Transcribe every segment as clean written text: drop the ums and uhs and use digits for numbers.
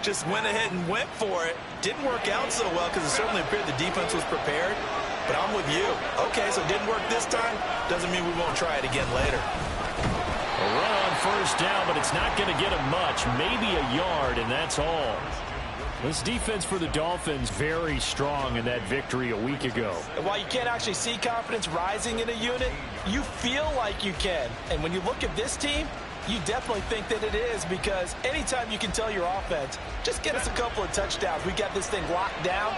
just went ahead and went for it. Didn't work out so well because it certainly appeared the defense was prepared. But I'm with you. Okay, so it didn't work this time. Doesn't mean we won't try it again later. A run on first down, but it's not going to get him much. Maybe a yard, and that's all. This defense for the Dolphins very strong in that victory a week ago. And while you can't actually see confidence rising in a unit, you feel like you can. And when you look at this team, you definitely think that it is, because anytime you can tell your offense, just get us a couple of touchdowns, we got this thing locked down,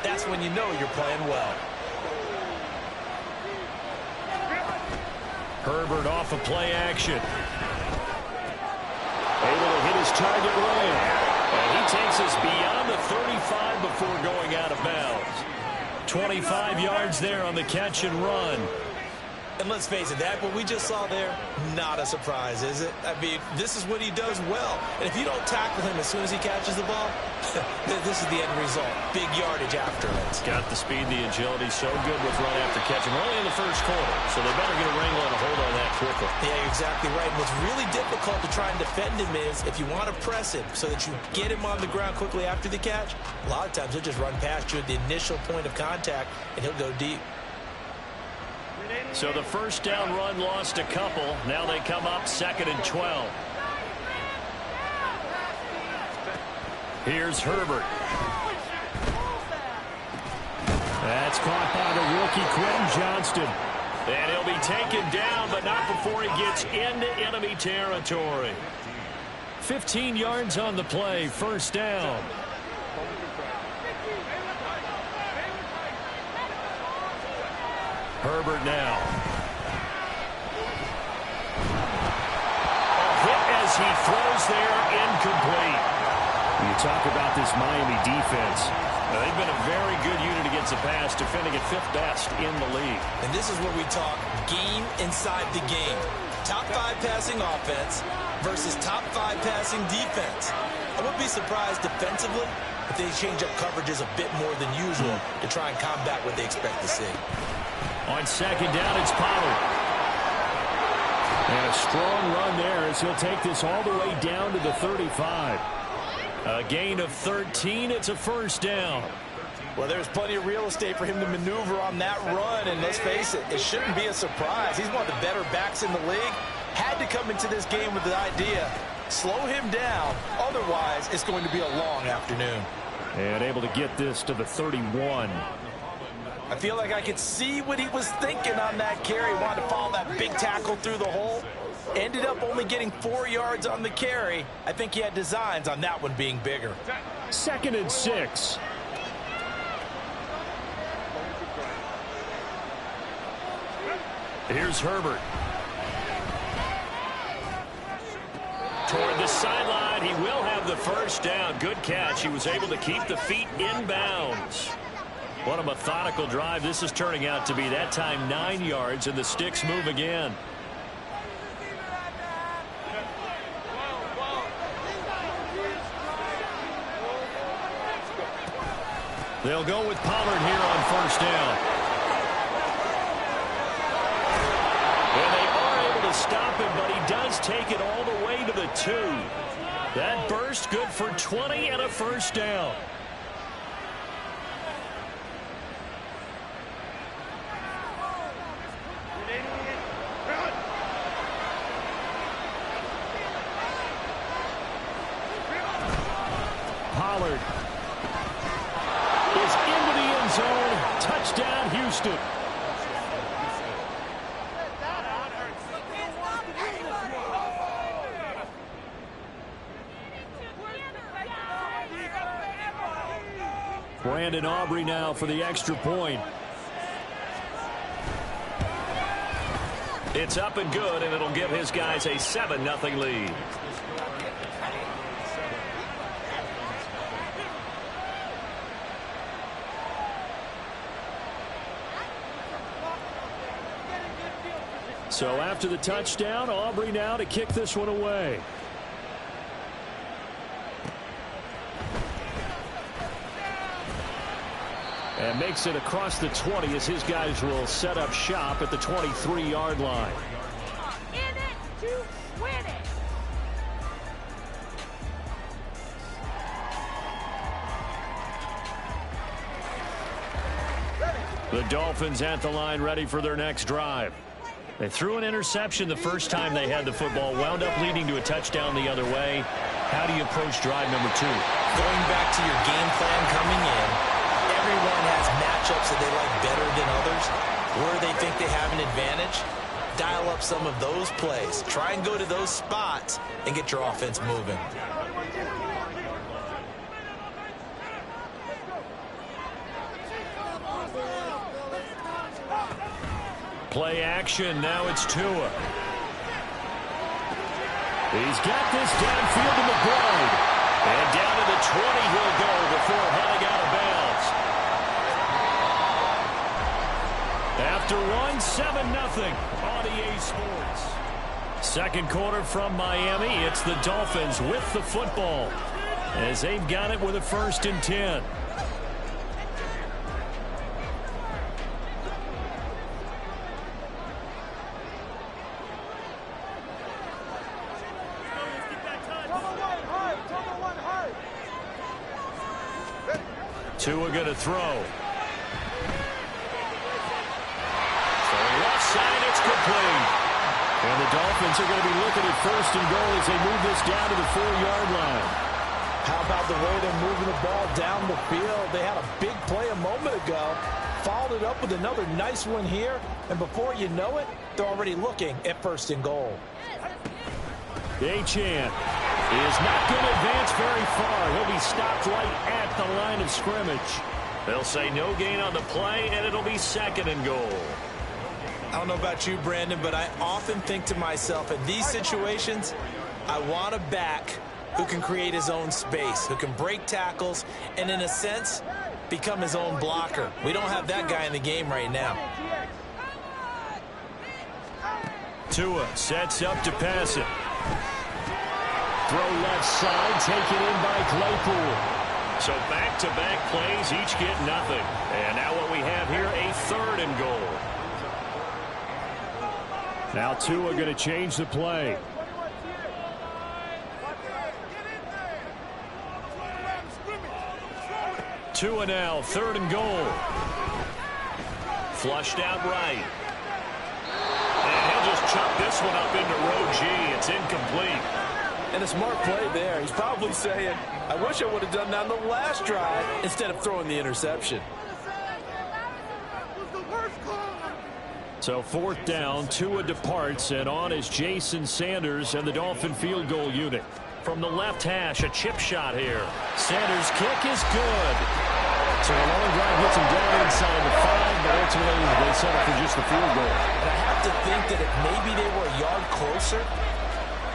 that's when you know you're playing well. Herbert off of play action. Able to hit his target man. And he takes us beyond the 35 before going out of bounds. 25 yards there on the catch and run. And let's face it, that what we just saw there, not a surprise, is it? I mean, this is what he does well. And if you don't tackle him as soon as he catches the ball, this is the end result. Big yardage after it. Got the speed, the agility, so good with run after catch. And we're only in the first quarter, so they better get a wrangle and a hold on that quickly. Yeah, you're exactly right. And what's really difficult to try and defend him is if you want to press him so that you get him on the ground quickly after the catch, a lot of times he'll just run past you at the initial point of contact, and he'll go deep. So the first down run lost a couple. Now they come up 2nd and 12. Here's Herbert. That's caught by the rookie Quentin Johnston. And he'll be taken down, but not before he gets into enemy territory. 15 yards on the play, first down. Herbert now. A hit as he throws there, incomplete. You talk about this Miami defense. They've been a very good unit against the pass, defending at 5th best in the league. And this is where we talk game inside the game. Top 5 passing offense versus top 5 passing defense. I wouldn't be surprised defensively if they change up coverages a bit more than usual to try and combat what they expect to see. On 2nd down, it's Pollard. And a strong run there as he'll take this all the way down to the 35. A gain of 13. It's a first down. Well, there's plenty of real estate for him to maneuver on that run. And let's face it, it shouldn't be a surprise. He's one of the better backs in the league. Had to come into this game with the idea, slow him down. Otherwise, it's going to be a long afternoon. And able to get this to the 31. I feel like I could see what he was thinking on that carry. Wanted to follow that big tackle through the hole. Ended up only getting 4 yards on the carry. I think he had designs on that one being bigger. 2nd and 6. Here's Herbert. Toward the sideline, he will have the first down. Good catch. He was able to keep the feet in bounds. What a methodical drive this is turning out to be. That time 9 yards, and the sticks move again. They'll go with Pollard here on first down. And they are able to stop him, but he does take it all the way to the 2. That burst good for 20 and a first down. Pollard is into the end zone. Touchdown, Houston. Brandon Aubrey now for the extra point. It's up and good, and it'll give his guys a 7-0 lead. So after the touchdown, Aubrey now to kick this one away. And makes it across the 20 as his guys will set up shop at the 23-yard line. In it to win it. The Dolphins at the line ready for their next drive. They threw an interception the first time they had the football, wound up leading to a touchdown the other way. How do you approach drive number 2? Going back to your game plan coming in, everyone has matchups that they like better than others. Where they think they have an advantage, dial up some of those plays. Try and go to those spots and get your offense moving. Play action. Now it's Tua. He's got this downfield to McBride. And down to the 20 he'll go before heading out of bounds. After one, 7-0 on EA Sports. Second quarter from Miami. It's the Dolphins with the football as they've got it with a 1st and 10. Tua going to throw. So left side, it's complete. And the Dolphins are going to be looking at 1st and goal as they move this down to the 4-yard line. How about the way they're moving the ball down the field? They had a big play a moment ago, followed it up with another nice one here, and before you know it, they're already looking at 1st and goal. Achane is not going to advance very far. He'll be stopped right at the line of scrimmage. They'll say no gain on the play, and it'll be 2nd and goal. I don't know about you, Brandon, but I often think to myself, in these situations, I want a back who can create his own space, who can break tackles, and in a sense, become his own blocker. We don't have that guy in the game right now. Tua sets up to pass it. Throw left side, taken in by Claypool. So back-to-back plays, each get nothing. And now what we have here, a 3rd and goal. Now Tua going to change the play. Tua now, 3rd and goal. Flushed out right. And he'll just chop this one up into row G. It's incomplete. And a smart play there. He's probably saying, I wish I would have done that on the last drive instead of throwing the interception. So 4th down, Tua departs, and on is Jason Sanders and the Dolphin field goal unit. From the left hash, a chip shot here. Sanders' kick is good. So a long drive gets him down inside the 5, but ultimately they settle for just the field goal. And I have to think that if maybe they were a yard closer,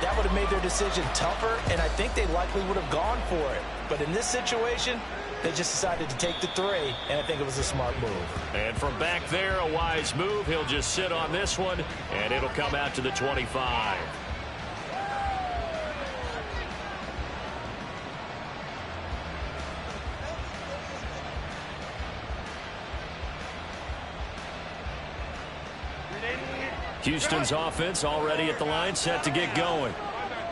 that would have made their decision tougher, and I think they likely would have gone for it. But in this situation, they just decided to take the 3, and I think it was a smart move. And from back there, a wise move. He'll just sit on this one, and it'll come out to the 25. Houston's offense already at the line, set to get going.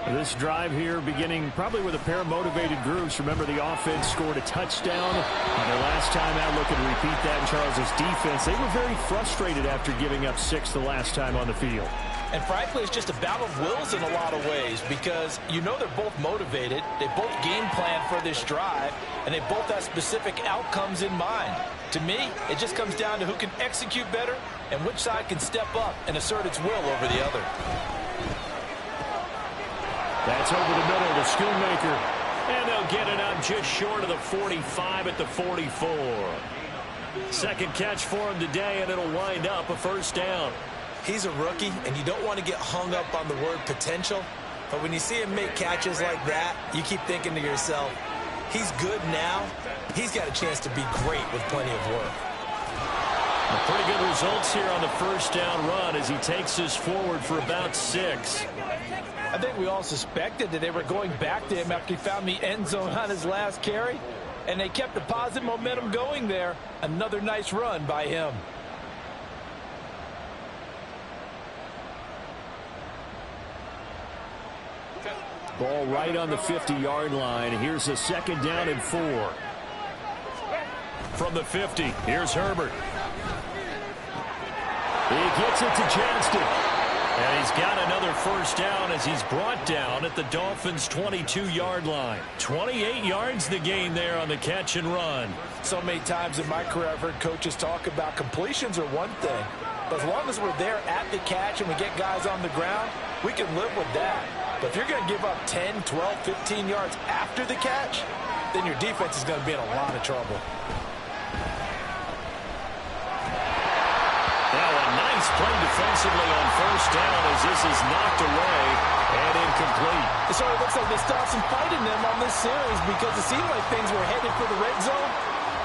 This drive here beginning probably with a pair of motivated groups. Remember, the offense scored a touchdown. And their last time out, looking to repeat that in Charles's defense. They were very frustrated after giving up 6 the last time on the field. And frankly, it's just a battle of wills in a lot of ways because you know they're both motivated. They both game plan for this drive, and they both have specific outcomes in mind. To me, it just comes down to who can execute better and which side can step up and assert its will over the other. That's over the middle to Schoonmaker. And they'll get it up just short of the 45 at the 44. Second catch for him today, and it'll wind up a 1st down. He's a rookie, and you don't want to get hung up on the word potential. But when you see him make catches like that, you keep thinking to yourself, he's good now. He's got a chance to be great with plenty of work. Pretty good results here on the 1st down run as he takes us forward for about 6. I think we all suspected that they were going back to him after he found the end zone on his last carry, and they kept the positive momentum going there. Another nice run by him. Ball right on the 50-yard line. Here's a 2nd down and 4. From the 50, here's Herbert. He gets it to Johnston. And he's got another first down as he's brought down at the Dolphins' 22-yard line. 28 yards the gain there on the catch and run. So many times in my career I've heard coaches talk about completions are one thing. But as long as we're there at the catch and we get guys on the ground, we can live with that. But if you're going to give up 10, 12, 15 yards after the catch, then your defense is going to be in a lot of trouble. Nice play defensively on first down as this is knocked away and incomplete. It sort of looks like they still have some fight in them on this series because it seemed like things were headed for the red zone.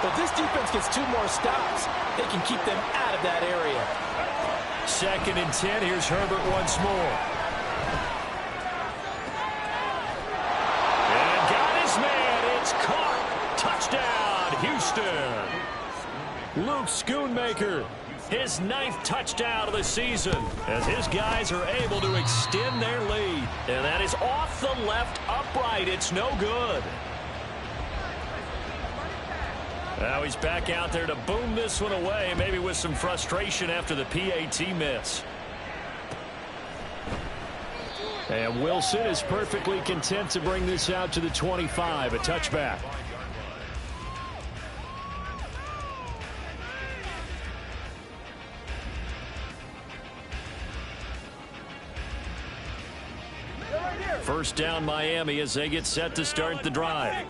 But this defense gets 2 more stops. They can keep them out of that area. 2nd and 10. Here's Herbert once more. And got his man. It's caught. Touchdown, Houston. Luke Schoonmaker. His 9th touchdown of the season as his guys are able to extend their lead. And that is off the left upright. It's no good. Now he's back out there to boom this one away, maybe with some frustration after the PAT miss. And Wilson is perfectly content to bring this out to the 25, a touchback. First down Miami as they get set to start the drive.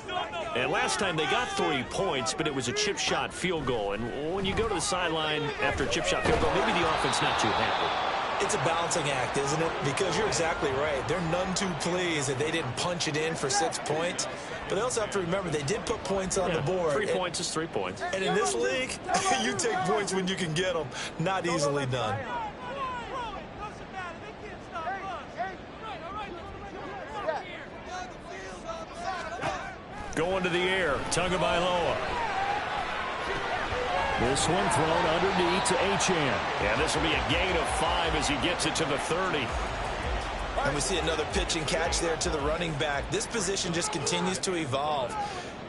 And last time they got 3 points, but it was a chip shot field goal. And when you go to the sideline after a chip shot field goal, maybe the offense not too happy. It's a balancing act, isn't it? Because you're exactly right. They're none too pleased that they didn't punch it in for 6 points. But they also have to remember they did put points on the board. 3 points is 3 points. And in this league, you take points when you can get them. Not easily done. Going to the air, Tagovailoa. This one thrown underneath to Achane. And this will be a gain of 5 as he gets it to the 30. And we see another pitch and catch there to the running back. This position just continues to evolve.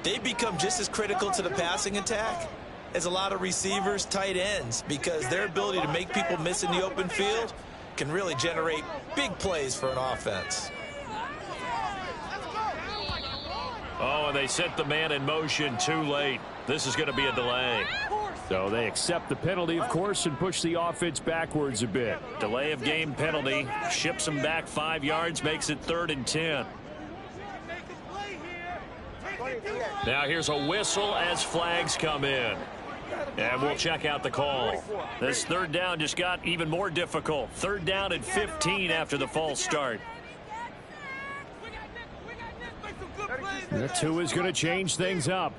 They become just as critical to the passing attack as a lot of receivers, tight ends, because their ability to make people miss in the open field can really generate big plays for an offense. Oh, and they set the man in motion too late. This is going to be a delay. So they accept the penalty, of course, and push the offense backwards a bit. Delay of game penalty. Ships them back 5 yards, makes it 3rd and 10. Now here's a whistle as flags come in. And we'll check out the call. This 3rd down just got even more difficult. 3rd down and 15 after the false start. The 2 is going to change things up.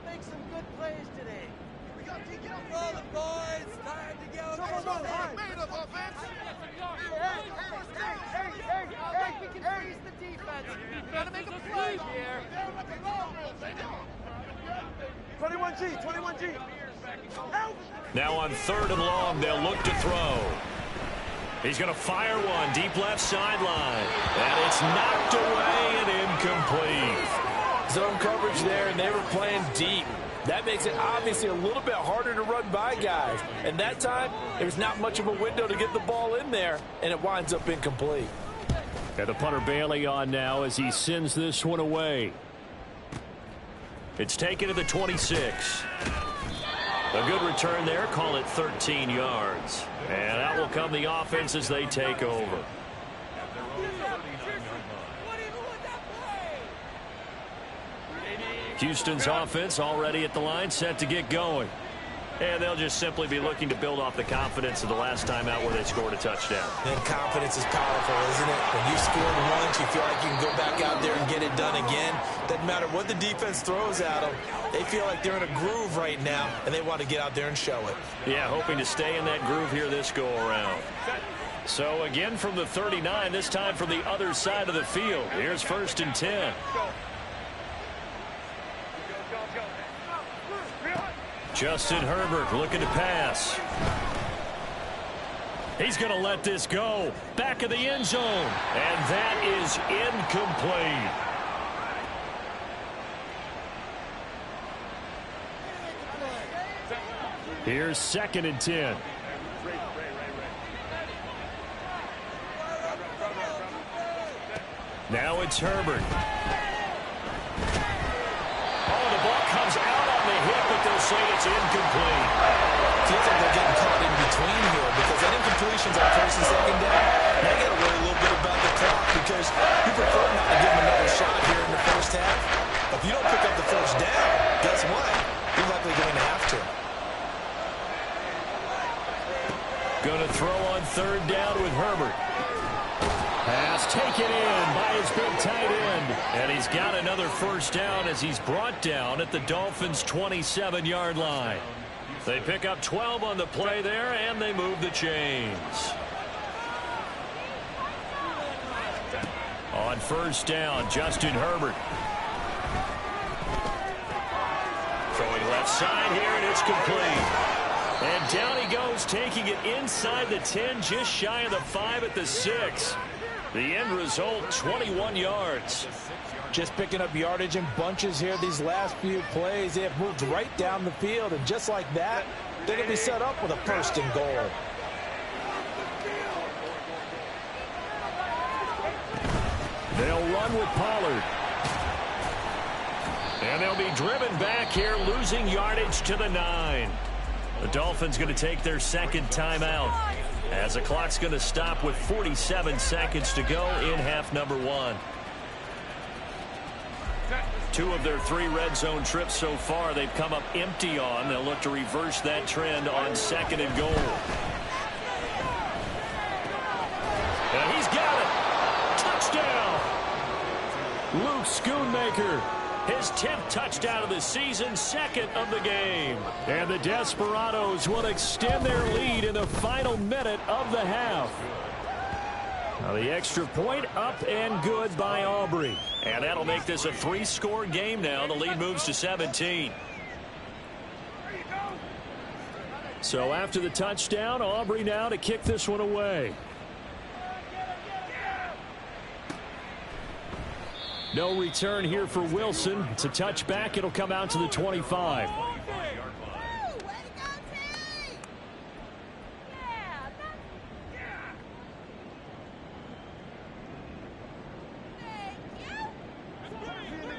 Make some good plays today. We got to get all the boys. Time to go. Hey, we can freeze the defense. We got to make a play here. 21G. Now on 3rd and long, they'll look to throw. He's going to fire one deep left sideline. And it's knocked away and incomplete. Zone coverage there, and they were playing deep. That makes it obviously a little bit harder to run by guys. And that time, there's not much of a window to get the ball in there, and it winds up incomplete. And the punter Bailey on now as he sends this one away. It's taken to the 26. A good return there. Call it 13 yards. And out will come the offense as they take over. Houston's offense already at the line, set to get going. And they'll just simply be looking to build off the confidence of the last time out where they scored a touchdown. And confidence is powerful, isn't it? When you scored once, you feel like you can go back out there and get it done again. Doesn't matter what the defense throws at them. They feel like they're in a groove right now, and they want to get out there and show it. Yeah, hoping to stay in that groove here this go-around. So again from the 39, this time from the other side of the field. Here's 1st and 10. Justin Herbert looking to pass. He's going to let this go. Back of the end zone. And that is incomplete. Here's 2nd and 10. Now it's Herbert. Oh, the ball comes out on the hit, but they'll say it's incomplete. Feels like they're getting caught in between here because that incompletion's on first and second down. They got to worry a little bit about the clock because you prefer not to give them another shot here in the first half. If you don't pick up the first down, guess what? You're likely going to have to. Going to throw on third down with Herbert. Pass taken in by his big tight end. And he's got another first down as he's brought down at the Dolphins' 27-yard line. They pick up 12 on the play there, and they move the chains. On first down, Justin Herbert. Throwing left side here, and it's complete. And down he goes, taking it inside the 10, just shy of the 5 at the 6. The end result, 21 yards. Just picking up yardage in bunches here these last few plays. They have moved right down the field, and just like that, they're going to be set up with a first and goal. They'll run with Pollard. And they'll be driven back here, losing yardage to the 9. The Dolphins going to take their second timeout as the clock's going to stop with 47 seconds to go in half number 1. 2 of their 3 red zone trips so far they've come up empty on. They'll look to reverse that trend on second and goal. And he's got it. Touchdown. Luke Schoonmaker. His 10th touchdown of the season, second of the game. And the Desperados will extend their lead in the final minute of the half. Now the extra point up and good by Aubrey. And that'll make this a 3-score game now. The lead moves to 17. So after the touchdown, Aubrey now to kick this one away. No return here for Wilson. It's a touchback. It'll come out to the 25.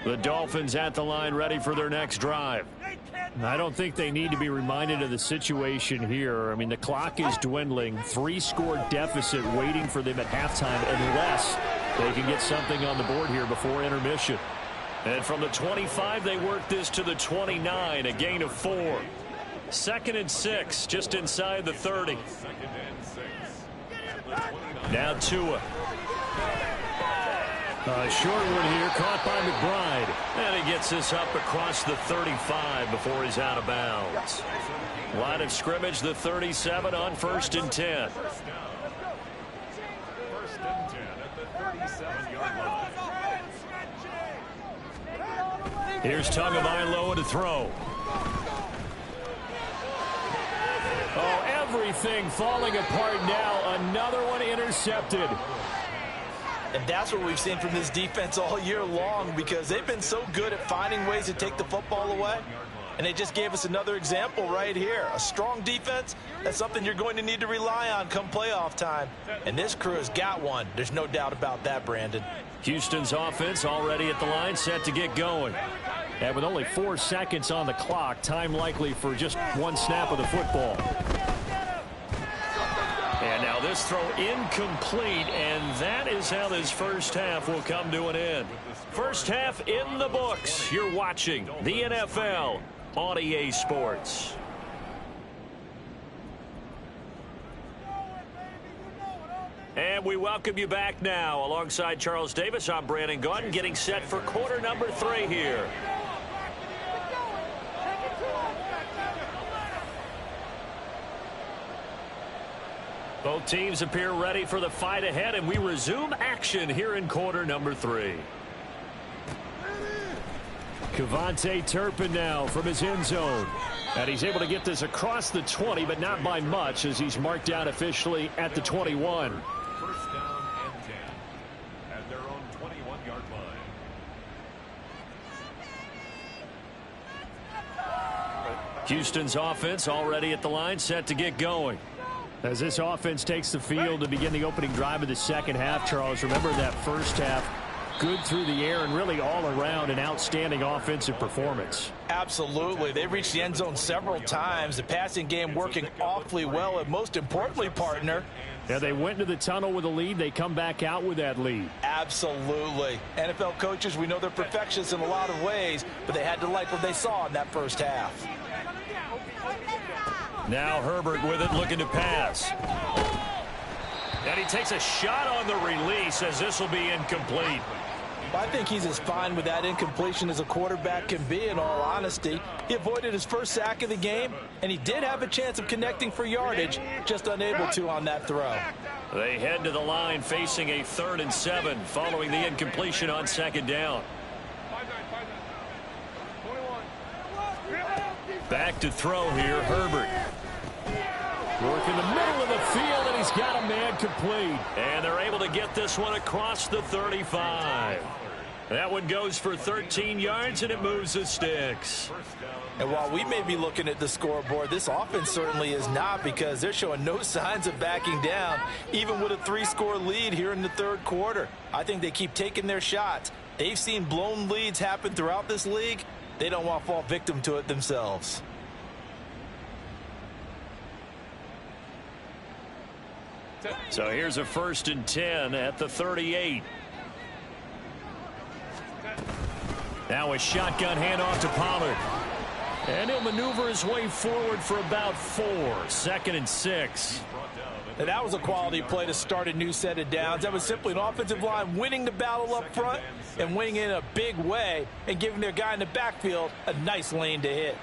The Dolphins at the line ready for their next drive. I don't think they need to be reminded of the situation here. I mean, the clock is dwindling. 3-score deficit waiting for them at halftime unless they can get something on the board here before intermission. And from the 25, they work this to the 29, a gain of 4. 2nd and 6, just inside the 30. Now Tua. A short one here, caught by McBride. And he gets this up across the 35 before he's out of bounds. Line of scrimmage, the 37 on 1st and 10. Here's Tagovailoa to throw. Oh, everything falling apart now. Another one intercepted. And that's what we've seen from this defense all year long because they've been so good at finding ways to take the football away. And they just gave us another example right here. A strong defense, that's something you're going to need to rely on come playoff time. And this crew has got one. There's no doubt about that, Brandon. Houston's offense already at the line, set to get going. And with only 4 seconds on the clock, time likely for just 1 snap of the football. And now this throw incomplete, and that is how this first half will come to an end. First half in the books. You're watching the NFL on EA Sports. And we welcome you back now. Alongside Charles Davis, I'm Brandon Gaudin, getting set for quarter number 3 here. Both teams appear ready for the fight ahead, and we resume action here in quarter number 3. KaVontae Turpin now from his end zone. And he's able to get this across the 20, but not by much as he's marked down officially at the 21. First down and 10 at their own 21-yard line. Houston's offense already at the line, set to get going. As this offense takes the field to begin the opening drive of the second half, Charles, remember that first half, good through the air and really all around an outstanding offensive performance. Absolutely. They reached the end zone several times. The passing game working awfully well. And most importantly, partner, yeah, they went into the tunnel with a lead. They come back out with that lead. Absolutely. NFL coaches, we know they're perfectionists in a lot of ways, but they had to like what they saw in that first half. Now Herbert with it, looking to pass. And he takes a shot on the release as this will be incomplete. I think he's as fine with that incompletion as a quarterback can be, in all honesty. He avoided his first sack of the game, and he did have a chance of connecting for yardage, just unable to on that throw. They head to the line facing a 3rd and 7 following the incompletion on 2nd down. Back to throw here, Herbert. Working the middle of the field, and he's got a man complete. And they're able to get this one across the 35. That one goes for 13 yards, and it moves the sticks. And while we may be looking at the scoreboard, this offense certainly is not, because they're showing no signs of backing down, even with a 3-score lead here in the 3rd quarter. I think they keep taking their shots. They've seen blown leads happen throughout this league. They don't want to fall victim to it themselves. So here's a 1st and 10 at the 38. Now a shotgun handoff to Pollard. And he'll maneuver his way forward for about 4. 2nd and 6. And that was a quality play to start a new set of downs. That was simply an offensive line winning the battle up front and winning in a big way and giving their guy in the backfield a nice lane to hit.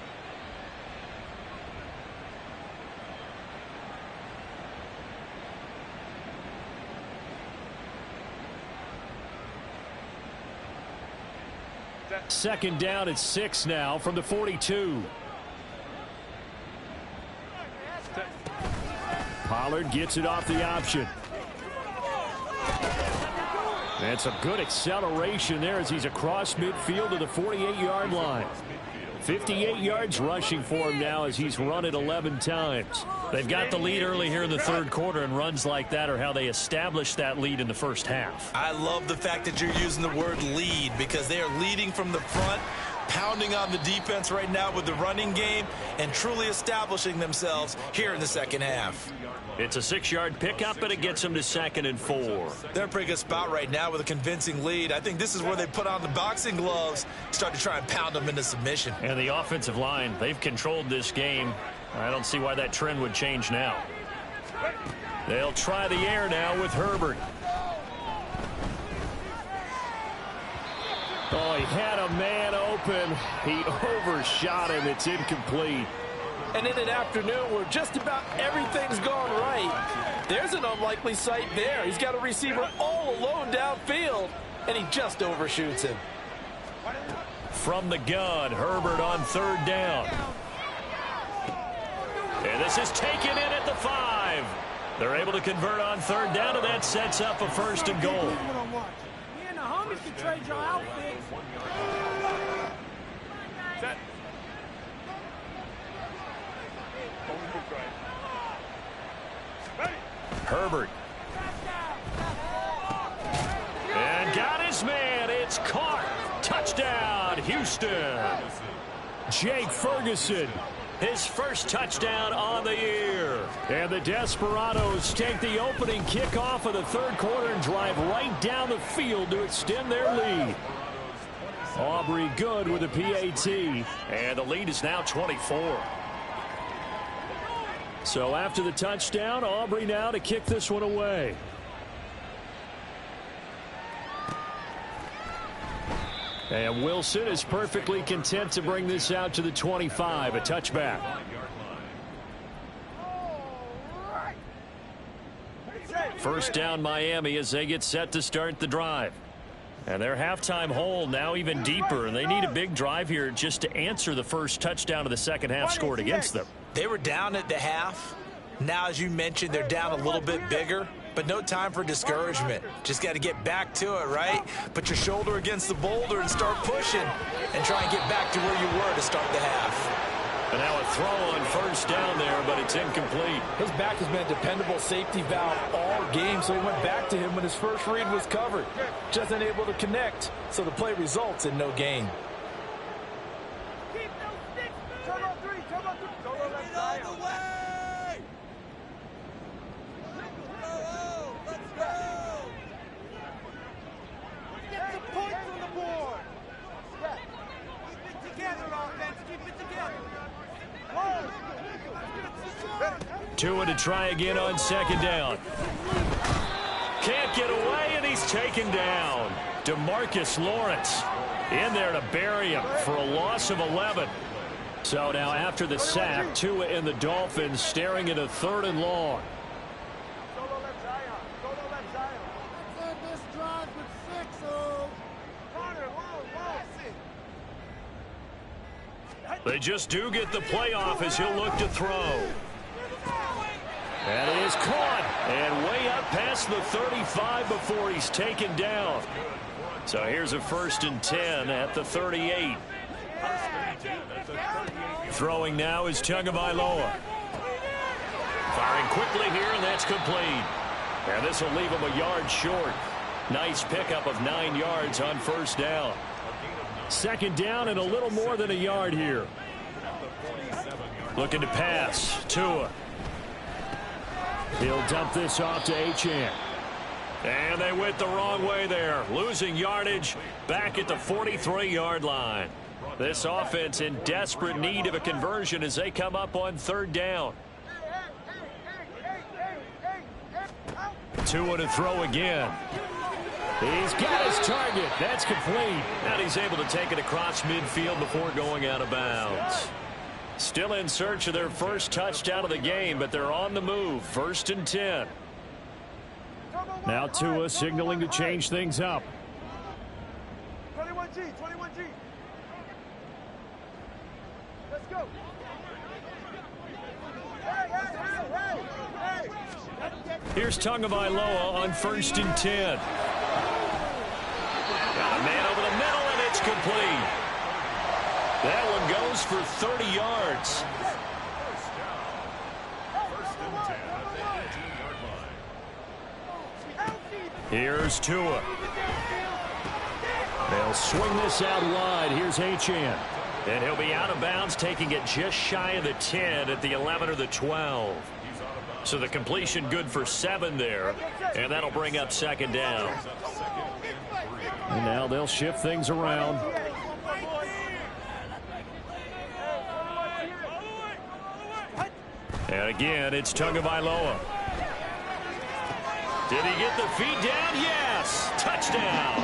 Second down at 6 now from the 42. Pollard gets it off the option. And some good acceleration there as he's across midfield to the 48-yard line. 58 yards rushing for him now as he's run it 11 times. They've got the lead early here in the 3rd quarter, and runs like that are how they established that lead in the first half. I love the fact that you're using the word lead, because they are leading from the front, pounding on the defense right now with the running game, and truly establishing themselves here in the 2nd half. It's a 6-yard pickup, and it gets them to 2nd and 4. They're in a pretty good spot right now with a convincing lead. I think this is where they put on the boxing gloves, start to try and pound them into submission. And the offensive line, they've controlled this game. I don't see why that trend would change now. They'll try the air now with Herbert. Oh, he had a man open. He overshot him. It's incomplete. And in an afternoon where just about everything's gone right, there's an unlikely sight there. He's got a receiver all alone downfield, and he just overshoots him. From the gun, Herbert on 3rd down. And this is taken in at the 5. They're able to convert on 3rd down, and that sets up a 1st and goal. Me and the homies can trade your outfit. Herbert. And got his man. It's caught. Touchdown, Houston. Jake Ferguson, his first touchdown on the year. And the Desperados take the opening kickoff of the 3rd quarter and drive right down the field to extend their lead. Aubrey Good with a PAT. And the lead is now 24. So after the touchdown, Aubrey now to kick this one away. And Wilson is perfectly content to bring this out to the 25, a touchback. First down Miami as they get set to start the drive. And their halftime hole now even deeper, and they need a big drive here just to answer the first touchdown of the 2nd half scored against them. They were down at the half. Now, as you mentioned, they're down a little bit bigger, but no time for discouragement. Just got to get back to it, right? Put your shoulder against the boulder and start pushing and try and get back to where you were to start the half. And now a throw on first down there, but it's incomplete. His back has been a dependable safety valve all game, so he went back to him when his first read was covered. Just unable to connect, so the play results in no gain. Keep those sticks moving. Turbo 3, turbo 3. Go left side. All the way. Let's go. Get some points on the board. Keep it together, offense. Keep it together. Tua to try again on second down. Can't get away, and he's taken down. DeMarcus Lawrence in there to bury him for a loss of 11. So now after the sack, Tua and the Dolphins staring at a 3rd and long. Solo left Zion. Solo left Zion. Let's end this drive with 6, oh. Connor, whoa. They just do get the playoff as he'll look to throw. And it is caught and way up past the 35 before he's taken down. So here's a 1st and 10 at the 38. Throwing now is Tagovailoa. Firing quickly here, and that's complete. And this will leave him a yard short. Nice pickup of 9 yards on first down. Second down and a little more than a yard here. Looking to pass. Tua. He'll dump this off to Achane. And they went the wrong way there. Losing yardage back at the 43-yard line. This offense in desperate need of a conversion as they come up on 3rd down. Tua to throw again. He's got his target. That's complete. And he's able to take it across midfield before going out of bounds. Still in search of their first touchdown of the game, but they're on the move. 1st and 10. Now Tua signaling to change things up. 21G, 21G. Let's go. Here's Tagovailoa on 1st and 10. Got a man over the middle, and it's complete. That one goes for 30 yards. Here's Tua. They'll swing this out wide. Here's Achane. And he'll be out of bounds, taking it just shy of the 10 at the 11 or the 12. So the completion good for 7 there. And that'll bring up 2nd down. And now they'll shift things around. And again, it's Tagovailoa. Did he get the feet down? Yes! Touchdown!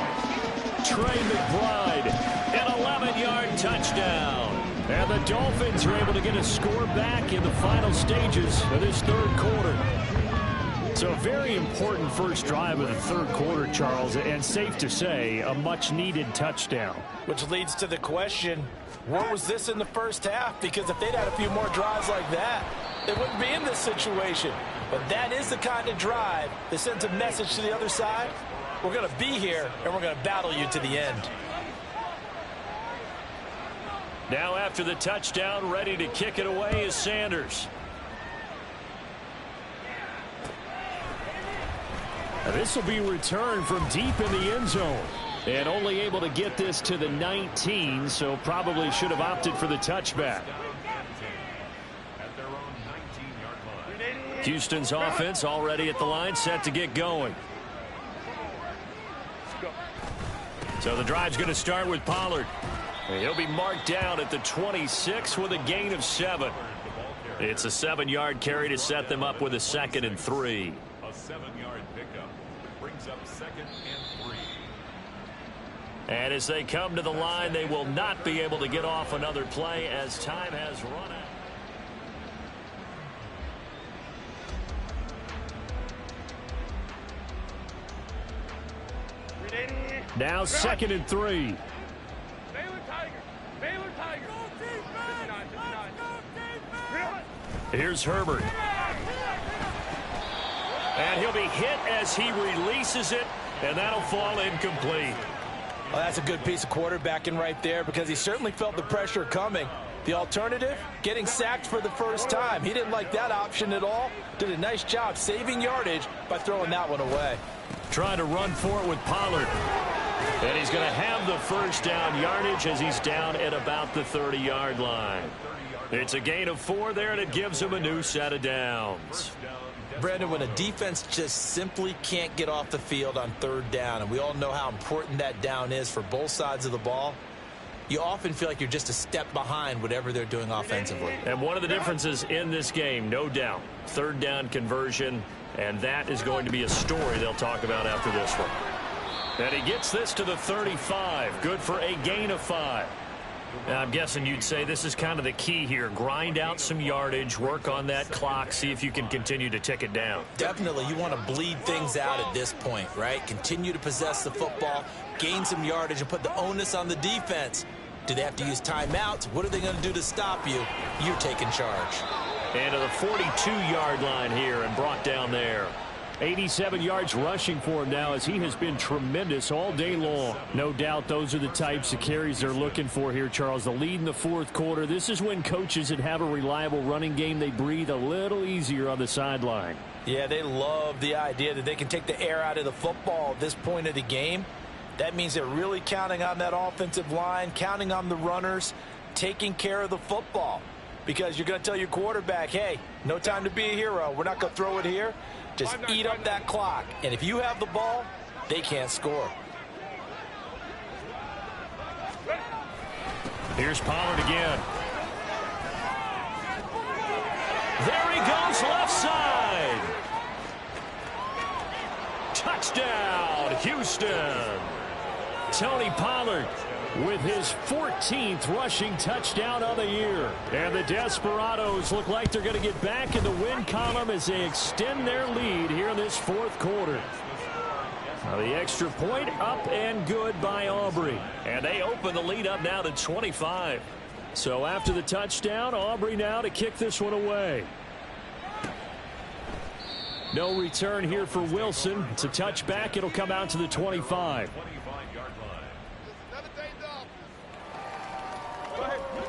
Trey McBride, an 11-yard touchdown. And the Dolphins are able to get a score back in the final stages of this 3rd quarter. So a very important first drive of the 3rd quarter, Charles, and safe to say, a much-needed touchdown. Which leads to the question, where was this in the first half? Because if they'd had a few more drives like that, they wouldn't be in this situation. But that is the kind of drive that sends a message to the other side. We're going to be here, and we're going to battle you to the end. Now after the touchdown, ready to kick it away is Sanders. This will be returned from deep in the end zone. And only able to get this to the 19, so probably should have opted for the touchback. Houston's offense already at the line, set to get going. So the drive's going to start with Pollard. And he'll be marked down at the 26 with a gain of 7. It's a 7-yard carry to set them up with a 2nd and 3. A 7-yard pickup brings up 2nd and 3. And as they come to the line, they will not be able to get off another play as time has run out. Now 2nd and 3. Baylor Tigers. Baylor Tigers. Here's Herbert. And he'll be hit as he releases it, and that'll fall incomplete. Well, that's a good piece of quarterbacking right there because he certainly felt the pressure coming. The alternative, getting sacked for the first time. He didn't like that option at all. Did a nice job saving yardage by throwing that one away. Trying to run for it with Pollard. And he's going to have the first down yardage as he's down at about the 30-yard line. It's a gain of 4 there, and it gives him a new set of downs. Brandon, when a defense just simply can't get off the field on 3rd down, and we all know how important that down is for both sides of the ball, you often feel like you're just a step behind whatever they're doing offensively. And one of the differences in this game, no doubt, 3rd down conversion, and that is going to be a story they'll talk about after this one. And he gets this to the 35. Good for a gain of 5. Now, I'm guessing you'd say this is kind of the key here. Grind out some yardage, work on that clock, see if you can continue to tick it down. Definitely, you want to bleed things out at this point, right? Continue to possess the football, gain some yardage, and put the onus on the defense. Do they have to use timeouts? What are they going to do to stop you? You're taking charge. And to the 42-yard line here and brought down there. 87 yards rushing for him now as he has been tremendous all day long. No doubt those are the types of carries they're looking for here, Charles. The lead in the 4th quarter. This is when coaches that have a reliable running game, they breathe a little easier on the sideline. Yeah, they love the idea that they can take the air out of the football at this point of the game. That means they're really counting on that offensive line, counting on the runners, taking care of the football. Because you're going to tell your quarterback, hey, no time to be a hero. We're not going to throw it here. Just eat up that clock. And if you have the ball, they can't score. Here's Pollard again. There he goes, left side. Touchdown, Houston. Tony Pollard with his 14th rushing touchdown of the year. And the Desperados look like they're going to get back in the win column as they extend their lead here in this 4th quarter. Now the extra point up and good by Aubrey. And they open the lead up now to 25. So after the touchdown, Aubrey now to kick this one away. No return here for Wilson. It's a touchback. It'll come out to the 25.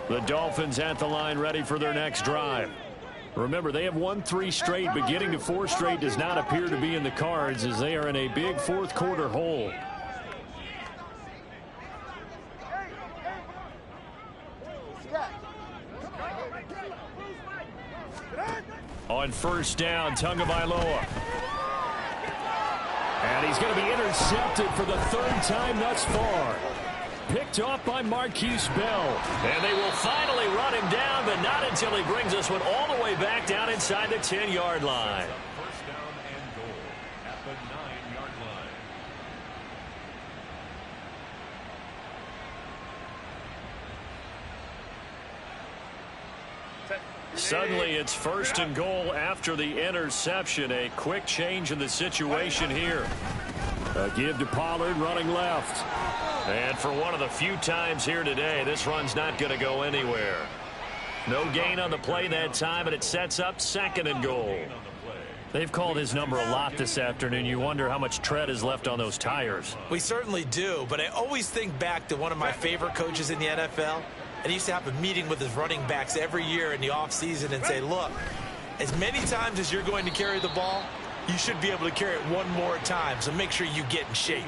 The Dolphins at the line ready for their next drive. Remember, they have won 3 straight, but getting to 4 straight does not appear to be in the cards as they are in a big 4th quarter hole. On 1st down, Tagovailoa. And he's going to be intercepted for the 3rd time thus far. Picked off by Marquise Bell. And they will finally run him down, but not until he brings this one all the way back down inside the 10-yard line. First down and goal at the 9-yard line. Suddenly it's 1st and goal after the interception. A quick change in the situation here. A give to Pollard running left. And for one of the few times here today, this run's not going to go anywhere. No gain on the play that time, and it sets up 2nd and goal. They've called his number a lot this afternoon. You wonder how much tread is left on those tires. We certainly do, but I always think back to one of my favorite coaches in the NFL. And he used to have a meeting with his running backs every year in the offseason and say, look, as many times as you're going to carry the ball, you should be able to carry it one more time, so make sure you get in shape.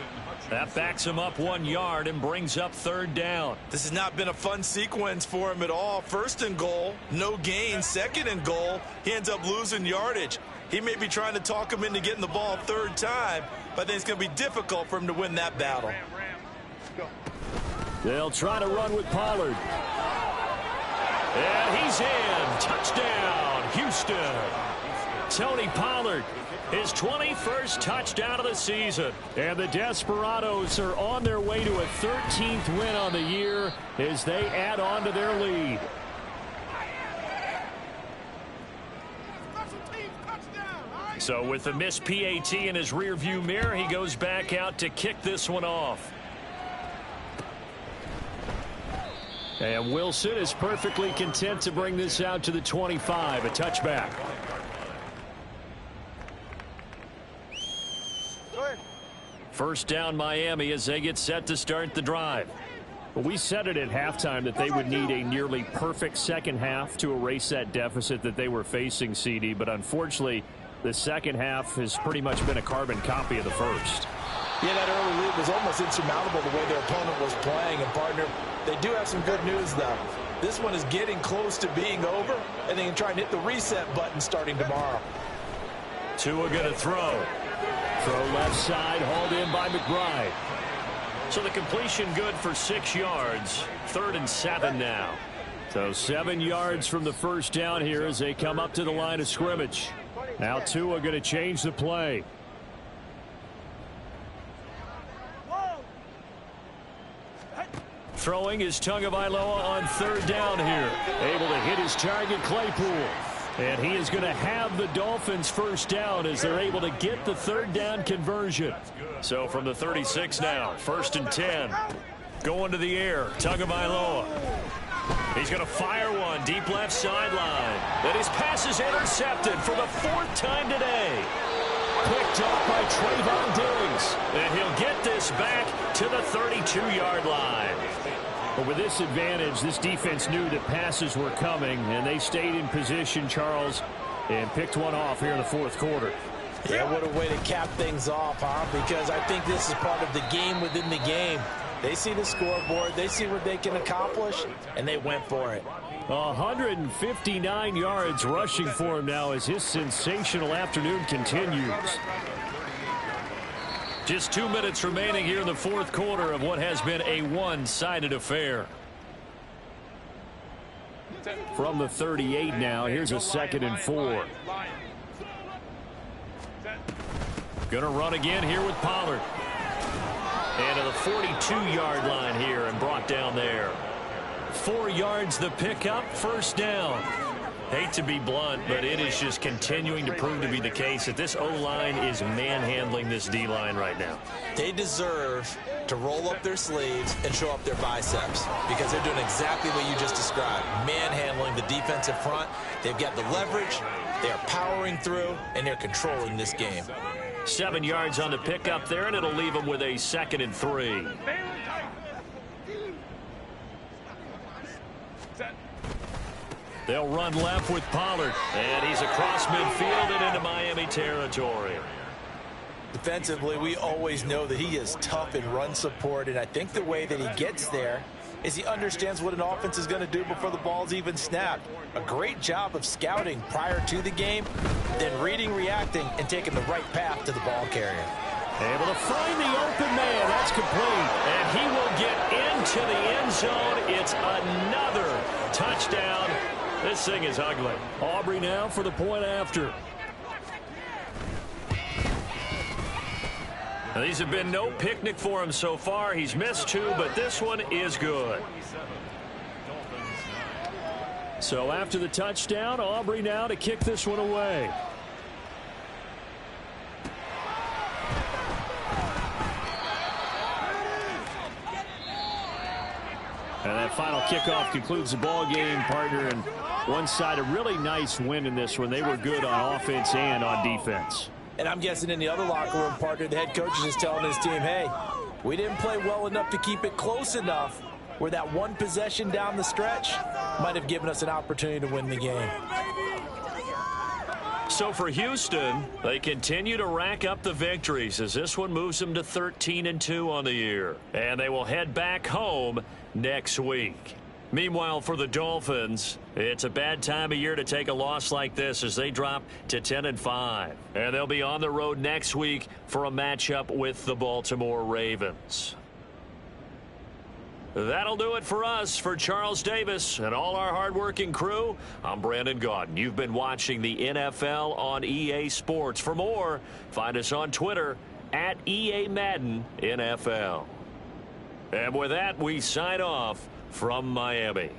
That backs him up 1 yard and brings up 3rd down. This has not been a fun sequence for him at all. 1st and goal, no gain. 2nd and goal, he ends up losing yardage. He may be trying to talk him into getting the ball 3rd time, but I think it's going to be difficult for him to win that battle. They'll try to run with Pollard. And he's in. Touchdown, Houston. Tony Pollard, his 21st touchdown of the season. And the Desperados are on their way to a 13th win on the year as they add on to their lead. So with the missed PAT in his rearview mirror, he goes back out to kick this one off. And Wilson is perfectly content to bring this out to the 25, a touchback. First down Miami as they get set to start the drive. Well, we said it at halftime that they would need a nearly perfect second half to erase that deficit that they were facing, CD. But unfortunately, the second half has pretty much been a carbon copy of the first. Yeah, that early lead was almost insurmountable the way their opponent was playing. And, partner, they do have some good news, though. This one is getting close to being over, and they can try and hit the reset button starting tomorrow. Tua going to throw. Throw left side, hauled in by McBride. So the completion good for 6 yards. 3rd and 7 now. So 7 yards from the first down here as they come up to the line of scrimmage. Now Tua going to change the play. Throwing is Tagovailoa on 3rd down here. Able to hit his target, Claypool. And he is going to have the Dolphins first down as they're able to get the 3rd down conversion. So from the 36 now, 1st and 10. Going to the air, Tagovailoa. He's going to fire one deep left sideline. Then his pass is intercepted for the 4th time today. Picked off by Trayvon Diggs. And he'll get this back to the 32-yard line. But with this advantage, this defense knew that passes were coming, and they stayed in position, Charles, and picked one off here in the 4th quarter. Yeah, what a way to cap things off, huh? Because I think this is part of the game within the game. They see the scoreboard, they see what they can accomplish, and they went for it. 159 yards rushing for him now as his sensational afternoon continues. Just 2 minutes remaining here in the 4th quarter of what has been a one-sided affair. From the 38 now, here's a 2nd and 4. Going to run again here with Pollard. And to the 42-yard line here and brought down there. 4 yards the pickup, 1st down. Hate to be blunt, but it is just continuing to prove to be the case that this O-line is manhandling this D-line right now. They deserve to roll up their sleeves and show up their biceps because they're doing exactly what you just described, manhandling the defensive front. They've got the leverage, they're powering through, and they're controlling this game. 7 yards on the pickup there, and it'll leave them with a 2nd and 3. They'll run left with Pollard, and he's across midfield and into Miami territory. Defensively, we always know that he is tough in run support, and I think the way that he gets there is he understands what an offense is going to do before the ball's even snapped. A great job of scouting prior to the game, then reading, reacting, and taking the right path to the ball carrier. Able to find the open man. That's complete. And he will get into the end zone. It's another touchdown. This thing is ugly. Aubrey now for the point after. Now, these have been no picnic for him so far. He's missed 2, but this one is good. So after the touchdown, Aubrey now to kick this one away. And that final kickoff concludes the ball game, partner. And one side, a really nice win in this one. They were good on offense and on defense. And I'm guessing in the other locker room, partner, the head coach is just telling his team, hey, we didn't play well enough to keep it close enough where that one possession down the stretch might have given us an opportunity to win the game. So for Houston, they continue to rack up the victories as this one moves them to 13-2 on the year. And they will head back home next week. Meanwhile, for the Dolphins, it's a bad time of year to take a loss like this as they drop to 10-5. And they'll be on the road next week for a matchup with the Baltimore Ravens. That'll do it for us. For Charles Davis and all our hardworking crew, I'm Brandon Gaudin. You've been watching the NFL on EA Sports. For more, find us on Twitter at EA Madden NFL. And with that, we sign off from Miami.